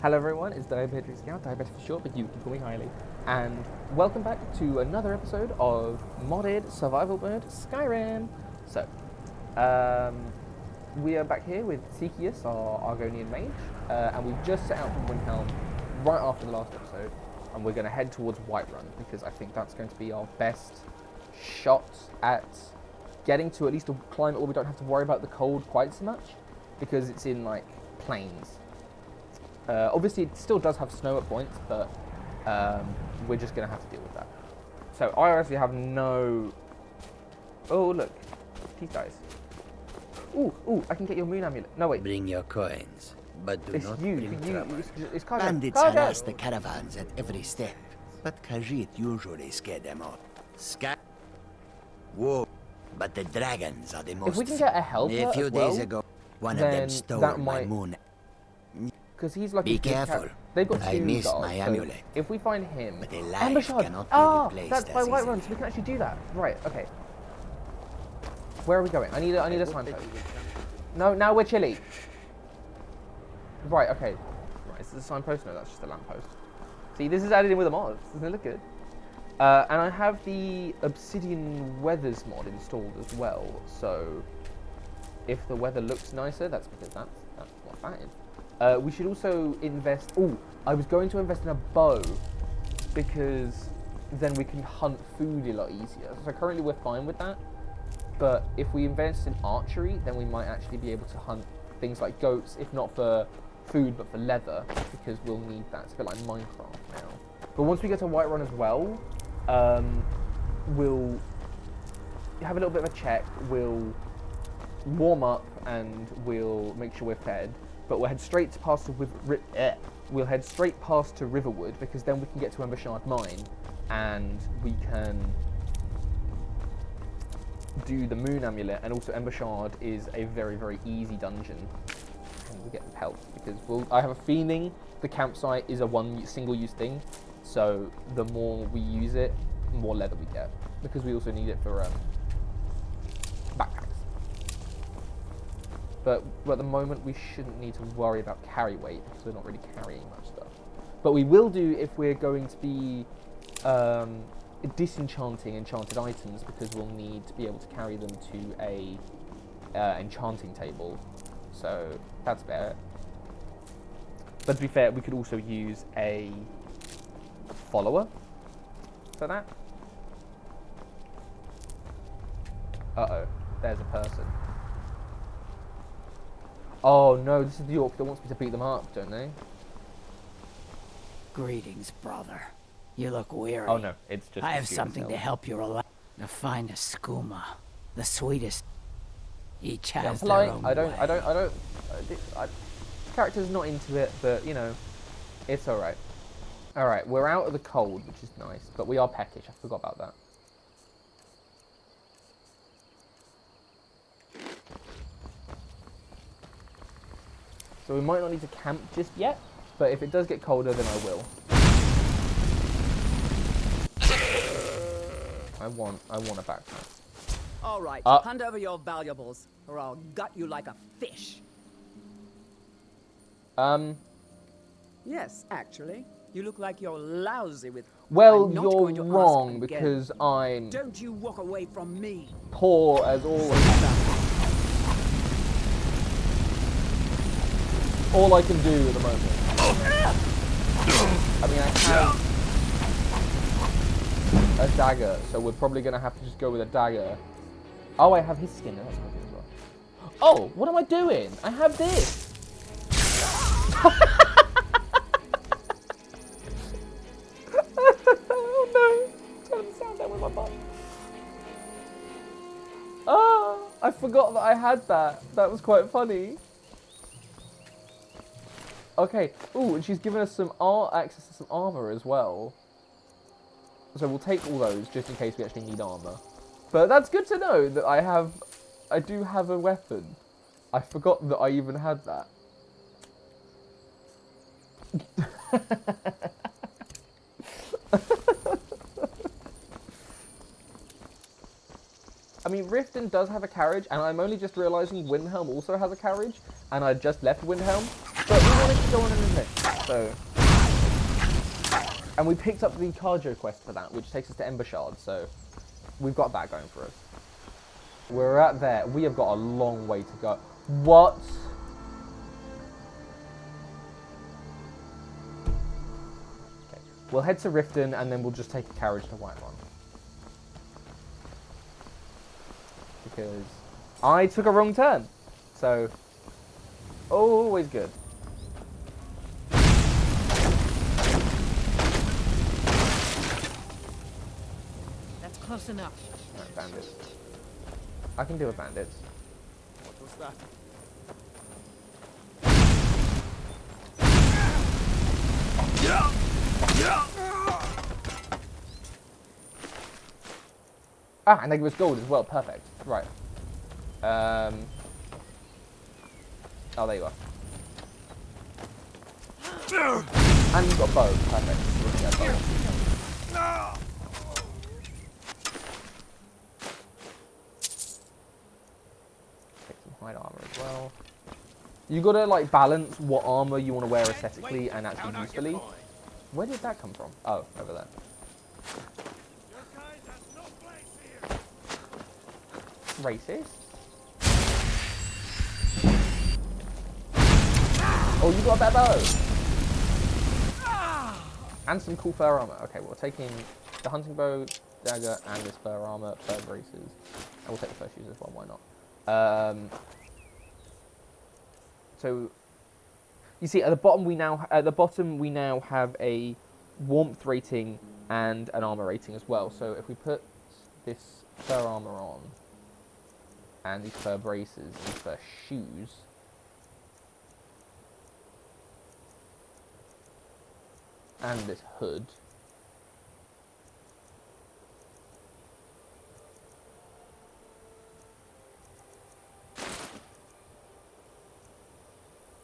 Hello everyone, it's Diabetic Scout, Diabetic for short, but you can call me Hailey. And welcome back to another episode of modded survival mode Skyrim. So, we are back here with Sikius, our Argonian mage, and we've just set out from Windhelm right after the last episode, and we're going to head towards Whiterun, because I think that's going to be our best shot at getting to at least a climate where we don't have to worry about the cold quite so much, because it's in, like, plains. Obviously, it still does have snow at points, but we're just going to have to deal with that. So, I honestly have no... Oh, look. These guys. Ooh, I can get your moon amulet. No, wait. Bring your coins, but do It's not you. bring trouble. It's Kaja. Bandits harass the caravans at every step, but Khajiit usually scare them off. Whoa, but the dragons are the most... If we can get a helper A few as well, days ago, one of then them stole that my might... moon. Because he's like Be a good careful. They've got two I missed guards, my so amulet. if we find him... But a life Ember Shard! cannot be Ah, replaced that's by as Whiterun, easily. so we can actually do that. Right, okay. Where are we going? I need a signpost. No, now we're chilly. Right, okay. Right, is this a signpost? No, that's just a lamppost. See, this is added in with a mod. Doesn't it look good? And I have the Obsidian Weathers mod installed as well, so if the weather looks nicer, that's because that's what that is. We should also invest... Oh, I was going to invest in a bow, because then we can hunt food a lot easier. So currently we're fine with that, but if we invest in archery, then we might actually be able to hunt things like goats, if not for food, but for leather, because we'll need that. It's a bit like Minecraft now. But once we get to Whiterun as well, we'll have a little bit of a check, we'll warm up, and we'll make sure we're fed. But we'll head straight past to Riverwood, because then we can get to Ember Shard Mine, and we can do the Moon Amulet. And also Ember Shard is a very, very easy dungeon, and we get help because I have a feeling the campsite is a single-use thing. So the more we use it, the more leather we get, because we also need it for backpacks. But at the moment, we shouldn't need to worry about carry weight, because we're not really carrying much stuff. But we will do if we're going to be disenchanting enchanted items, because we'll need to be able to carry them to a enchanting table. So that's fair. But to be fair, we could also use a follower for that. Uh-oh, there's a person. Oh no, this is the orc that wants me to beat them up, don't they? Greetings, brother. You look weary. Oh no, it's just... I have something to help you relax. The finest skooma, the sweetest. Each Yeah, has their polite. own I don't. way. Character's not into it, but you know, it's all right. All right, we're out of the cold, which is nice, but we are peckish. I forgot about that. So we might not need to camp just yet, but if it does get colder, then I will. I want a backpack. All right, hand over your valuables, or I'll gut you like a fish. Yes, actually, you look like you're lousy with... Well, I'm not you're going to ask wrong, again. because I'm Don't you walk away from me. poor as always. All I can do at the moment. I mean, I have a dagger, so we're probably going to have to just go with a dagger. Oh, I have his skin. That's not good as well. Oh, what am I doing? I have this. Oh no. It's going to sound down with my butt. Ah, I forgot that I had that. That was quite funny. Okay. Ooh, and she's given us some access to some armor as well. So we'll take all those just in case we actually need armor. But that's good to know that I do have a weapon. I forgot that I even had that. I mean, Riften does have a carriage, and I'm only just realising Windhelm also has a carriage, and I just left Windhelm. But we wanted to go on an adventure. So, and we picked up the cardio quest for that, which takes us to Ember Shard, so we've got that going for us. We're at there. We have got a long way to go. What? Okay. We'll head to Riften, and then we'll just take a carriage to Whiterun. Because I took a wrong turn. So, always good. That's close enough. Alright, bandits. I can deal with bandits. What was that? Ah, and they give us gold as well. Perfect. Right. Oh, there you are. And you've got a bow. Perfect. Yeah, bow. Take some hide armor as well. You gotta like balance what armor you want to wear aesthetically and actually usefully. Where did that come from? Oh, over there. Racist? Oh, you got a better bow! And some cool fur armor. Okay, well, we're taking the hunting bow, dagger, and this fur armor, fur braces. And we'll take the fur shoes as well, why not? So, you see, at the bottom we now have a warmth rating and an armor rating as well. So if we put this fur armor on, and these fur braces and fur shoes, and this hood,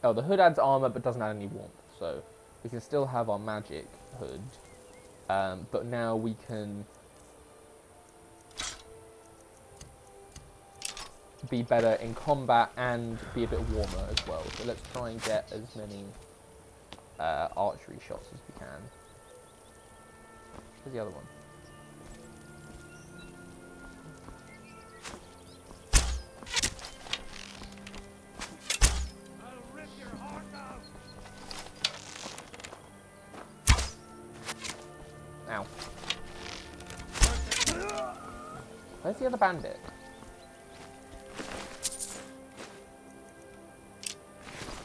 oh, the hood adds armor but doesn't add any warmth, so we can still have our magic hood, but now we can be better in combat and be a bit warmer as well. So let's try and get as many archery shots as we can. Where's the other one? I'll rip your heart out. Ow. Where's the other bandit?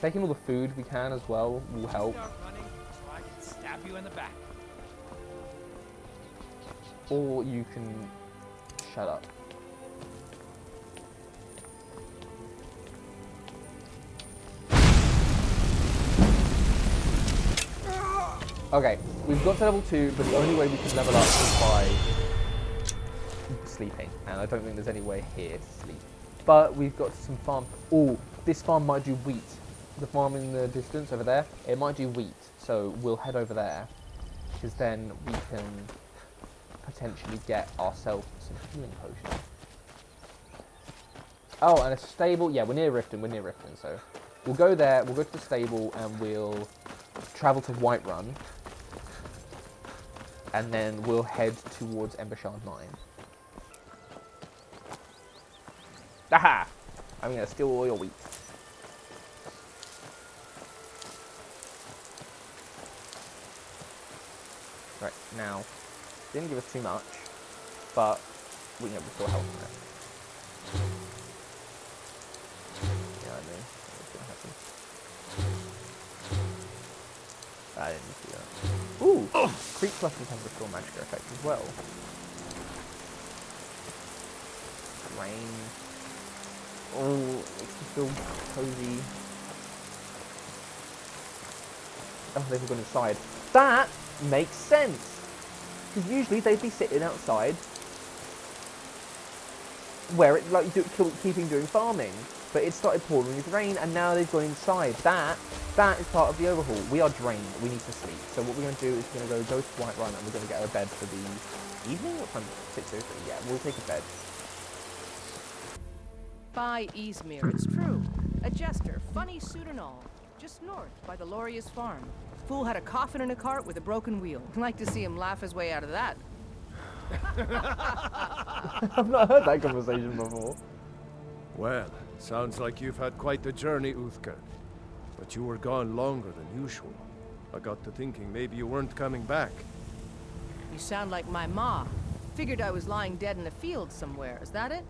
Taking all the food we can as well will help. Start running, so I can stab you in the back. Or you can shut up. Okay, we've got to level 2, but the only way we can level up is by sleeping. And I don't think there's any way here to sleep. But we've got some farm. Oh, this farm might do wheat. The farm in the distance over there, it might do wheat, so we'll head over there, because then we can potentially get ourselves some healing potions. Oh, and a stable. Yeah, we're near Riften, so we'll go there, we'll go to the stable, and we'll travel to Whiterun, and then we'll head towards Embershard Mine. Aha! I'm going to steal all your wheat. Right, now, didn't give us too much, but we know we're still helping it. Yeah, I knew that was going to happen. I didn't see that. Ooh! Creep clusters have restore magic effect as well. Rain. Oh, it makes me feel cozy. Oh, they've all gone inside. That makes sense! Because usually they'd be sitting outside where it, like, keeping doing farming. But it started pouring with rain and now they've gone inside. That is part of the overhaul. We are drained. We need to sleep. So what we're going to do is we're going to go to Whiterun and we're going to get a bed for the evening? What time? 6:03. Yeah, we'll take a bed. By Easmere, it's true. A jester, funny suit and all, just north by the Lauria's farm. Fool had a coffin in a cart with a broken wheel. I'd like to see him laugh his way out of that. I've not heard that conversation before. Well, sounds like you've had quite the journey, Uthgar. But you were gone longer than usual. I got to thinking maybe you weren't coming back. You sound like my ma. Figured I was lying dead in a field somewhere. Is that it?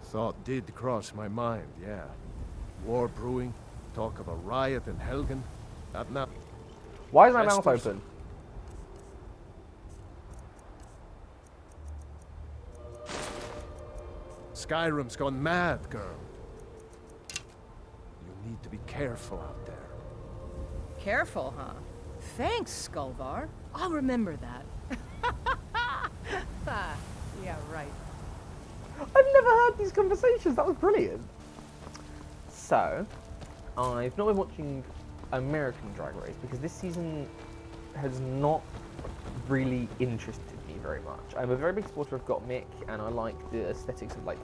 Thought did cross my mind, yeah. War brewing, talk of a riot in Helgen. That now. Why is my mouth open? Skyrim's gone mad, girl. You need to be careful out there. Careful, huh? Thanks, Skullvar. I'll remember that. Yeah, right. I've never heard these conversations. That was brilliant. So, I've not been watching American Drag Race because this season has not really interested me very much. I'm a very big supporter of Gottmik, and I like the aesthetics of like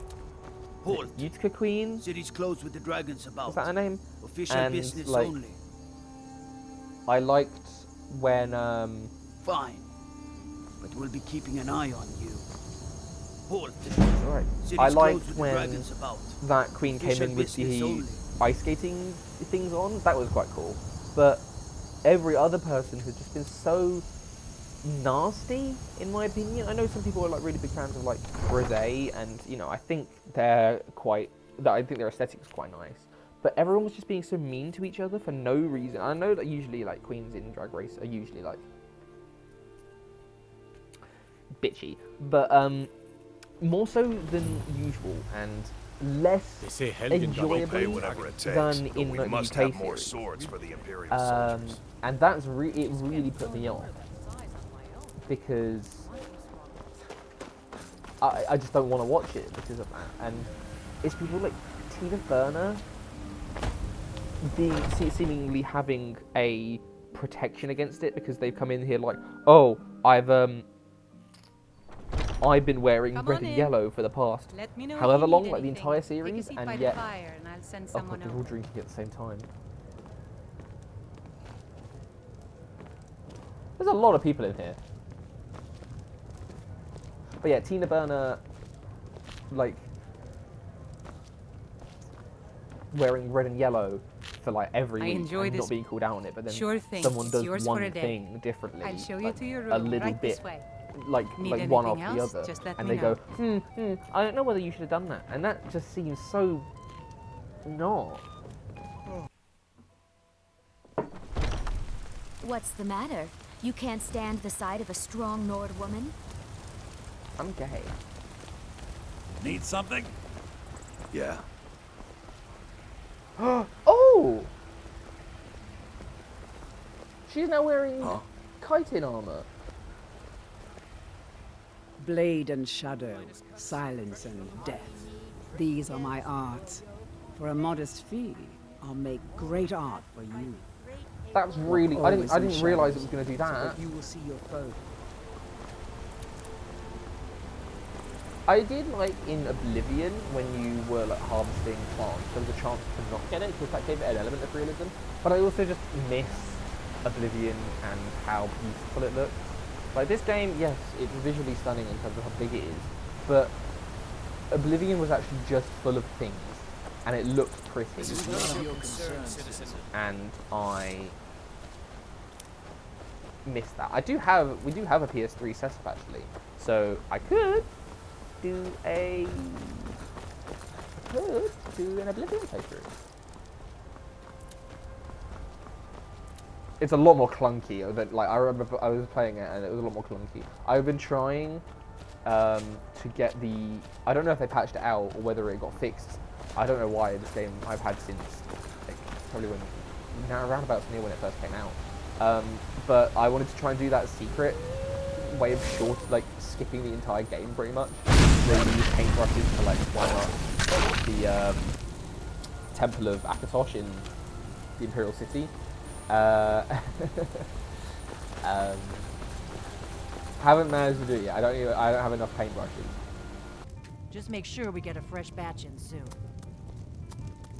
Halt. Utica Queen. City's closed with the dragons about. Is that her name? Official And, business like, only. I liked when Fine. But we'll be keeping an eye on you. Halt. Alright. City's I closed liked with the when dragons about. that queen came Official in with business the only. ice skating things on. That was quite cool. But every other person has just been so nasty, in my opinion. I know some people are like really big fans of like Rosé, and you know I think their aesthetic is quite nice. But everyone was just being so mean to each other for no reason. I know that usually like queens in Drag Race are usually like bitchy, but more so than usual and less They say Helgen enjoyably pay whatever it takes, than but in we the must UK have more series. swords for the Imperial soldiers. And that's it really put me off because I just don't want to watch it because of that. And it's people like Tina Burner seemingly having a protection against it because they've come in here like, oh, I've been wearing Come red on and in. yellow for the past Let me know if however you long, need like the anything. entire Take a series, seat by and the yet fire and I'll send oh god, someone they're all over. drinking at the same time. There's a lot of people in here. But yeah, Tina Burner, like, wearing red and yellow for like every I week enjoy and this. not being called out on it, but then Sure thing. someone It's does yours for one a day. thing differently, I'll show you like, to your a room little right bit, this way. like Need one anything after the else? other, Just let and me they go, I don't know whether you should have done that, and that just seems so not. What's the matter? You can't stand the sight of a strong Nord woman? I'm gay. Need something? Yeah. Oh! She's now wearing chitin armor. Blade and shadow, silence and death. These are my arts. For a modest fee, I'll make great art for you. That's really. I didn't realize it was going to do So that. that you will see your foe. I did like in Oblivion when you were like harvesting plants, there was a chance to not get it because that gave it an element of realism. But I also just miss Oblivion and how beautiful it looked. Like this game, yes, it's visually stunning in terms of how big it is, but Oblivion was actually just full of things, and it looked pretty. This is none of your concern, citizen. And I miss that. We do have a PS3 setup actually, so I could do an Oblivion playthrough. It's a lot more clunky. Like I remember, I was playing it and it was a lot more clunky. I've been trying to get the. I don't know if they patched it out or whether it got fixed. I don't know why this game I've had since like, probably around about near when it first came out. But I wanted to try and do that secret way of skipping the entire game pretty much. They use paintbrushes to like one up the Temple of Akatosh in the Imperial City. Haven't managed to do it yet. I don't have enough paintbrushes. Just make sure we get a fresh batch in soon.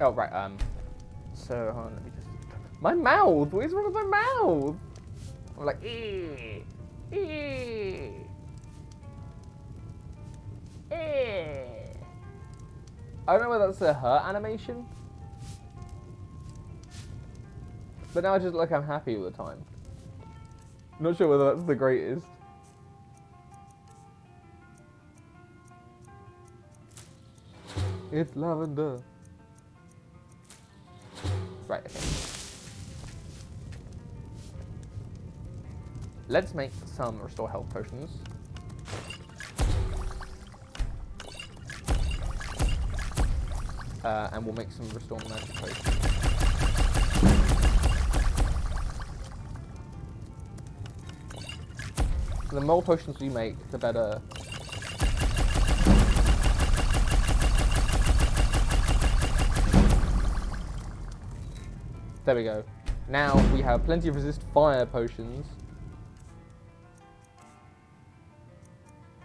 Oh right. So hold on, let me just. My mouth! What is wrong with my mouth? I'm like, eee, eee, eee. I don't know whether that's a hurt animation. But now I just look like I'm happy all the time. Not sure whether that's the greatest. It's lavender. Right, okay. Let's make some restore health potions. And we'll make some restore magic potions. The more potions we make, the better. There we go. Now we have plenty of resist fire potions.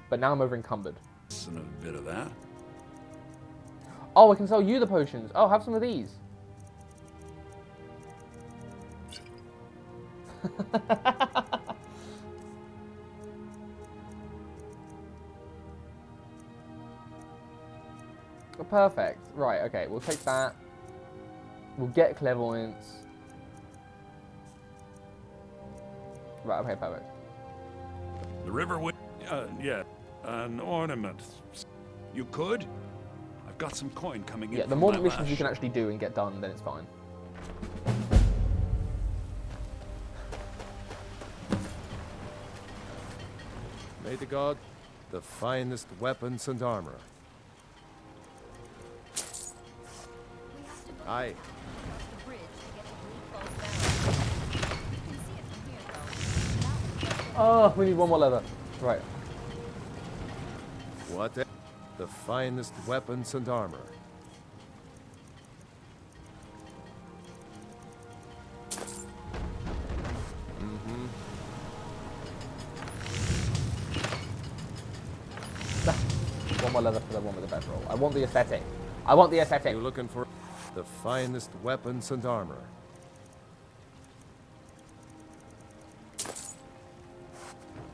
But now I'm over encumbered. And a bit of that. Oh, I can sell you the potions. Oh, have some of these. Perfect. Right, okay, we'll take that. We'll get clairvoyance. Right, okay, perfect. The river would... yeah, an ornament. You could? I've got some coin coming in. Yeah, the from more my missions you lash. can actually do and get done, then it's fine. May the god the finest weapons and armor. Aye. Oh, we need one more leather. Right. What? The finest weapons and armor. One more leather for the one with the best roll. I want the aesthetic. I want the aesthetic. You're looking for the finest weapons and armor.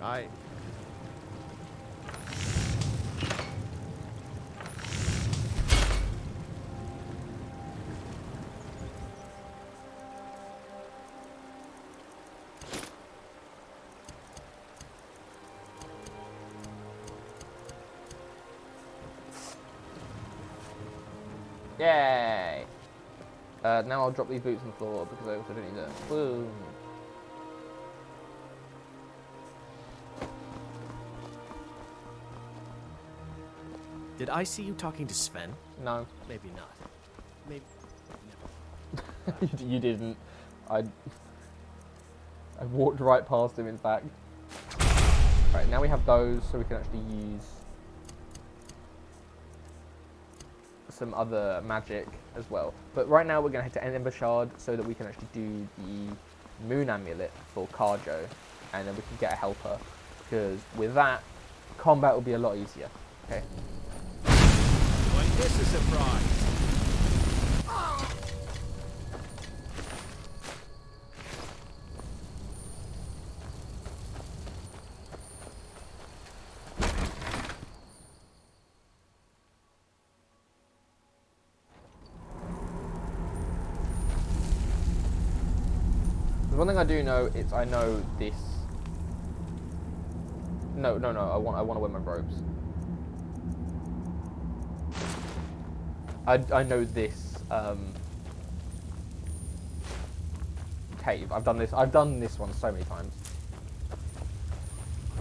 Aye. Yay! Now I'll drop these boots on the floor because I also don't need them. Boom. Did I see you talking to Sven? No. Maybe not. Maybe. You didn't. I walked right past him, in fact. Right, now we have those, so we can actually use some other magic as well. But right now we're going to head to Ember Shard so that we can actually do the Moon Amulet for Carjo, and then we can get a helper, because with that, combat will be a lot easier. Okay. Well, this is a surprise. The one thing I do know is I know this. No. I want to wear my robes. I know this cave. I've done this. I've done this one so many times.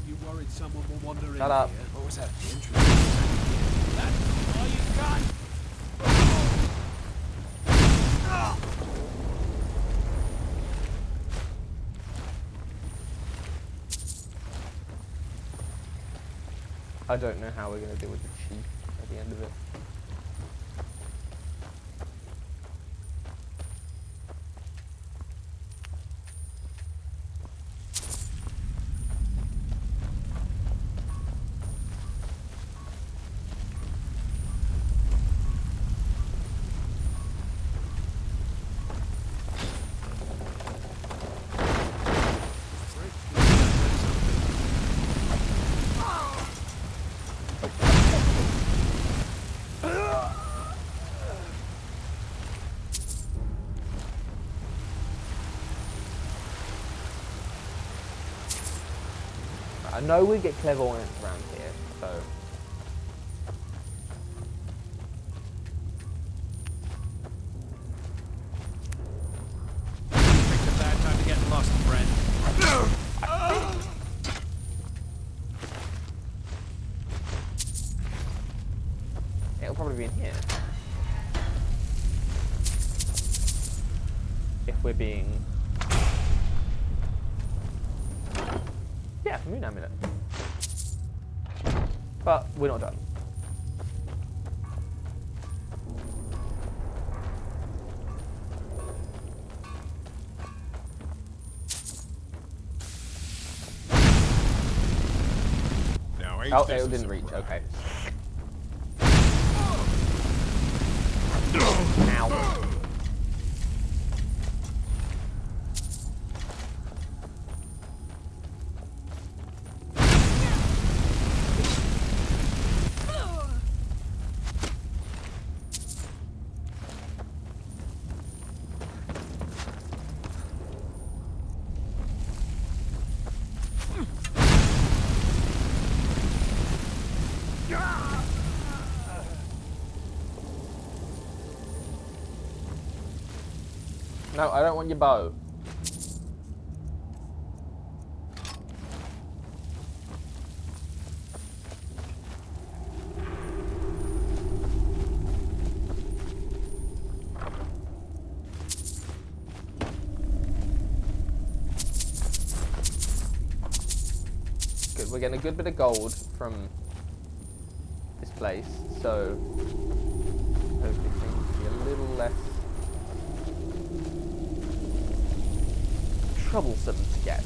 You worried someone will wander in Shut up. here? What was that? The entrance? That's all you got? I don't know how we're going to deal with the chief at the end of it. know we get clairvoyance around here, so... Picked a bad time to get lost, friend. It'll probably be in here. If we're being... Yeah, moon amulet. But we're not done. Now ain't Oh, this it a didn't reach, surprise? okay. Ow. No, I don't want your bow. Good, we're getting a good bit of gold from this place, so hopefully things will be a little less troublesome to get.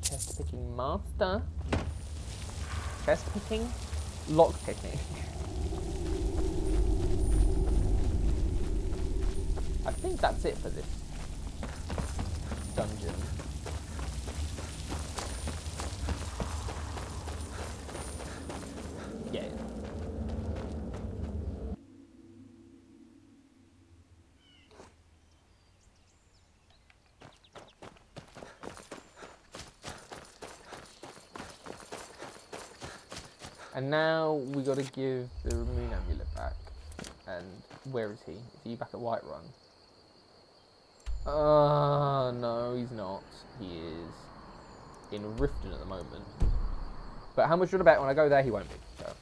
Chest picking master. Chest picking. Lock picking. I think that's it for this dungeon. Yeah. And now we got to give the moon amulet back. And where is he? Is he back at Whiterun? No, he's not. He is in Riften at the moment. But how much would I bet when I go there he won't be? So.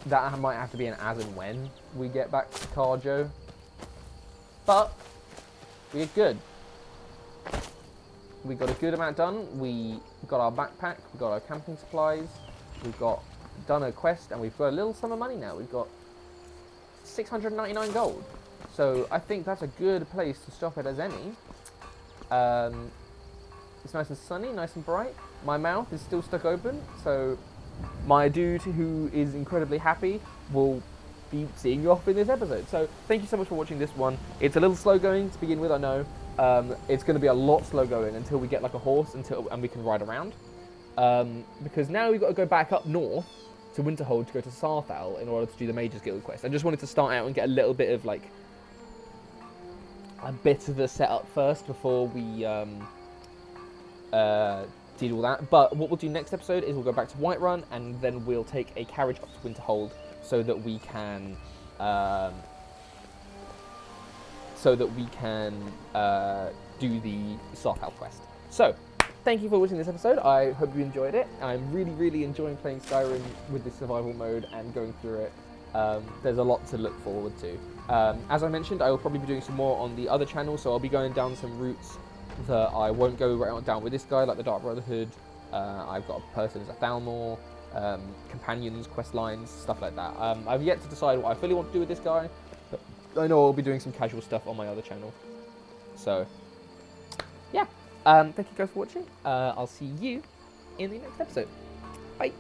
That might have to be an as and when we get back to Carjo. But we're good. We got a good amount done. We got our backpack, we got our camping supplies, we've got done a quest, and we've got a little sum of money now. We've got 699 gold. So I think that's a good place to stop it as any. It's nice and sunny, nice and bright. My mouth is still stuck open, so my dude who is incredibly happy will be seeing you off in this episode. So thank you so much for watching this one. It's a little slow going to begin with, I know. It's going to be a lot slow going until we get like a horse and we can ride around. Because now we've got to go back up north to Winterhold to go to Sarthal in order to do the Mage's Guild quest. I just wanted to start out and get a little bit of like a bit of the setup first before we did all that. But what we'll do next episode is we'll go back to Whiterun and then we'll take a carriage up to Winterhold so that we can do the Sarthal quest. So, thank you for watching this episode. I hope you enjoyed it. I'm really, really enjoying playing Skyrim with this survival mode and going through it. There's a lot to look forward to. As I mentioned, I will probably be doing some more on the other channel, so I'll be going down some routes that I won't go right down with this guy, like the Dark Brotherhood. I've got a person as a Thalmor, companions, quest lines, stuff like that. I've yet to decide what I fully want to do with this guy, but I know I'll be doing some casual stuff on my other channel. So, yeah. Thank you guys for watching. I'll see you in the next episode. Bye.